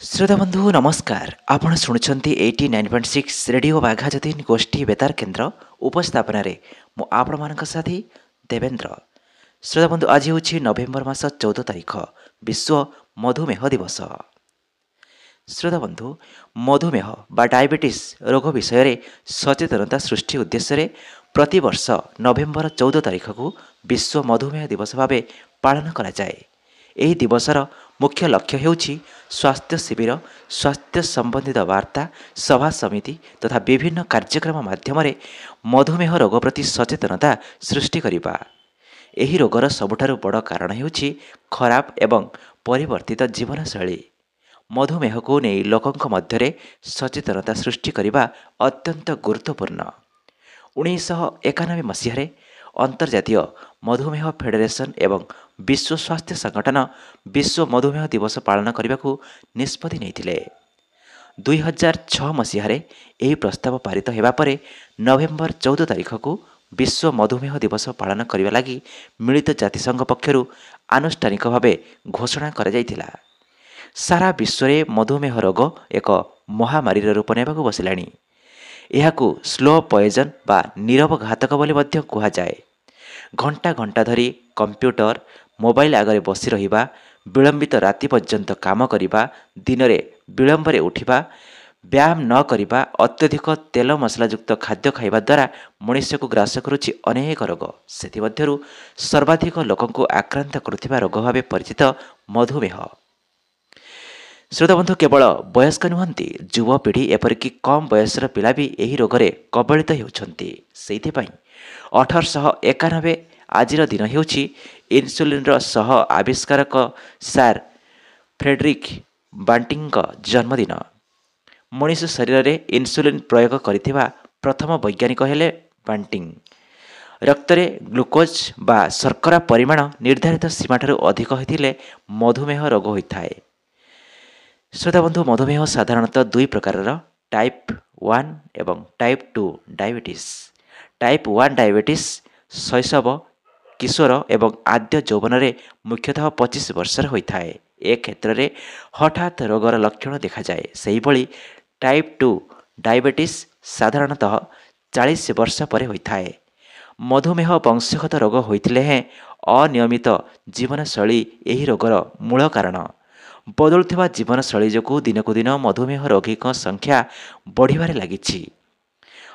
श्रोता बंधु नमस्कार। आपण शुणुंट 89.6 रेडियो बाघाजतीन गोष्ठी बेतार केन्द्र उपस्थापन आपण मान साथी देवेंद्र। श्रोता बंधु आज हूँ नवेम्बर मास 14 तारीख विश्व मधुमेह दिवस। श्रोता बंधु मधुमेह बा डायबिटीज रोग विषय में सचेतनता सृष्टि उद्देश्य प्रति वर्ष नवेम्बर 14 तारीख को विश्व मधुमेह दिवस भाव पालन करा जाए। ଏହି ଦିବସର ମୁଖ୍ୟ ଲକ୍ଷ୍ୟ ହେଉଛି ସ୍ୱାସ୍ଥ୍ୟ ଶିବିର, ସ୍ୱାସ୍ଥ୍ୟ ସମ୍ବନ୍ଧିତ ବାର୍ତ୍ତା, ସଭା ସମିତି ତଥା ବିଭିନ୍ନ କାର୍ଯ୍ୟକ୍ରମ ମାଧ୍ୟମରେ ମଧୁମେହ ରୋଗ ପ୍ରତି ସଚେତନତା ସୃଷ୍ଟି କରିବା। ଏହି ରୋଗର ସବୁଠାରୁ ବଡ଼ କାରଣ ହେଉଛି ଖରାପ ଏବଂ ପରିବର୍ତ୍ତିତ ଜୀବନଶୈଳୀ। ମଧୁମେହକୁ ନେଇ ଲୋକଙ୍କ ମଧ୍ୟରେ ସଚେତନତା ସୃଷ୍ଟି କରିବା ଅତ୍ୟନ୍ତ ଗୁରୁତ୍ୱପୂର୍ଣ୍ଣ। 1991 ମସିହାରେ अंतर्जातीय मधुमेह फेडरेशन एवं विश्व स्वास्थ्य संगठन विश्व मधुमेह दिवस पालन करने को निष्पत्ति नहीं। 2006 मसीह प्रस्ताव पारित होगा पर नवेम्बर 14 तारीख को विश्व मधुमेह दिवस पालन करने लगी मिलित जातिसंघ पक्षर आनुष्ठानिक भाव घोषणा कर जाइथिला। सारा विश्व में मधुमेह रोग एक महामारी रूप ने बसिलाणी। यहाकू स्लो पॉइजन बा नीरव घातक बोली मध्य कहा जाए। घंटा घंटा धरी कंप्यूटर मोबाइल आगे बसी रहिबा, विलंबित राति पर्यंत काम करिबा, दिन में विलंब उठिबा, व्यायाम न करिबा, अत्यधिक तेल मसलायुक्त खाद्य खाइबा द्वारा मनुष्य को ग्रास करुछि अनेक रोग। सेथिमध्यरु सर्वाधिक लोकंकु आक्रांत करुथिबा रोग भाव परिचित मधुमेह। श्रोता बंधु केवल वयस्क नुहंती, युवपीढ़ी एपरिक कम बयसर पिला भी यही रोग में कबलित होउछंती। सेइथिपई 1891 आजिर दिन हेउछि इन्सुलिन सह आविष्कारक सार फ्रेडरिक बांटिंग जन्मदिन। मनुष्य शरीर में इन्सुलिन प्रयोग करिथिबा प्रथम वैज्ञानिक हेले बांटिंग। रक्त में ग्लुकोज बा शर्करा परिमाण निर्धारित सीमा ठारू अधिक होइथिले मधुमेह रोग होइथाए। श्रोता बंधु मधुमेह साधारणतः दुई प्रकार टाइप 1 एवं टाइप 2 डायबिटीज। टाइप 1 डायबिटीज शैशव, किशोर एवं आद्य यौवन में मुख्यतः 25 वर्षर होता है। ए क्षेत्र में हठात रोगर लक्षण देखा जाए। सही भली टाइप 2 डायबिटीज साधारणतः 40 वर्ष पर होता है। मधुमेह वंशगत रोग होइथिले हैं अनियमित जीवनशैली यही रोगर मूल कारण। बदलुवा जीवनशैली जो दिनकू दिन मधुमेह रोगी संख्या बढ़िबारे लागिछि।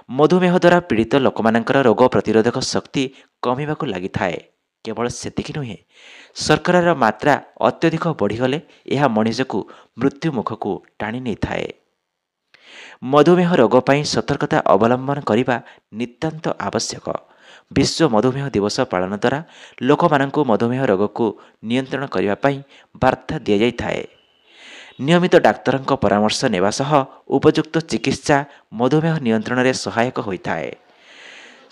मधुमेह द्वारा पीड़ित लोकमानंकर रोग प्रतिरोधक शक्ति कमिबाकू लागिथाए। केवल सेतिकी नुहे, शर्करार मात्रा अत्यधिक बढ़ीगले यह मनुष्य को मृत्यु मुख को टाणी नहीं थाए। मधुमेह रोग पर सतर्कता अवलंबन करने नितांत आवश्यक। विश्व मधुमेह दिवस पालन द्वारा लोक मानक मधुमेह रोग को नियंत्रण करने वार्ता दि जाए। नियमित डाक्तर परामर्श नेवा सह उपयुक्त चिकित्सा मधुमेह नियंत्रण में सहायक होता है।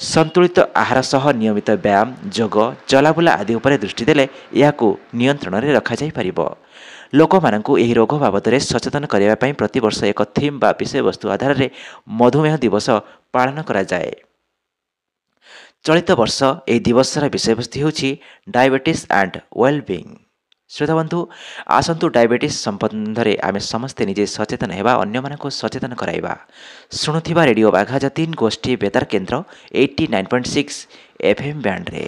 संतुलित आहार सह नियमित व्यायाम, योग, चलाबुला आदि उपर दृष्टि देले याकू नियंत्रण में रखा जाई परिबो। लोक मानकू एही रोग बाबद में सचेतन करने पर प्रति वर्ष एक थीम बा विषय वस्तु आधार में मधुमेह दिवस पालन करा जाए। चलित वर्ष यह दिवसर विषय वस्तु होछि डायबिटीज एंड वेलबीइंग। श्रोता बंधु आसंतु डायबिटीज संबंध में आम समस्ते निजे सचेतन हेबा, अन्य मानक सचेतन कराइबा। शुणुथिबा रेडियो बाघाजतीन गोष्ठी बेतार केन्द्र 89.6 FM बैंड रे।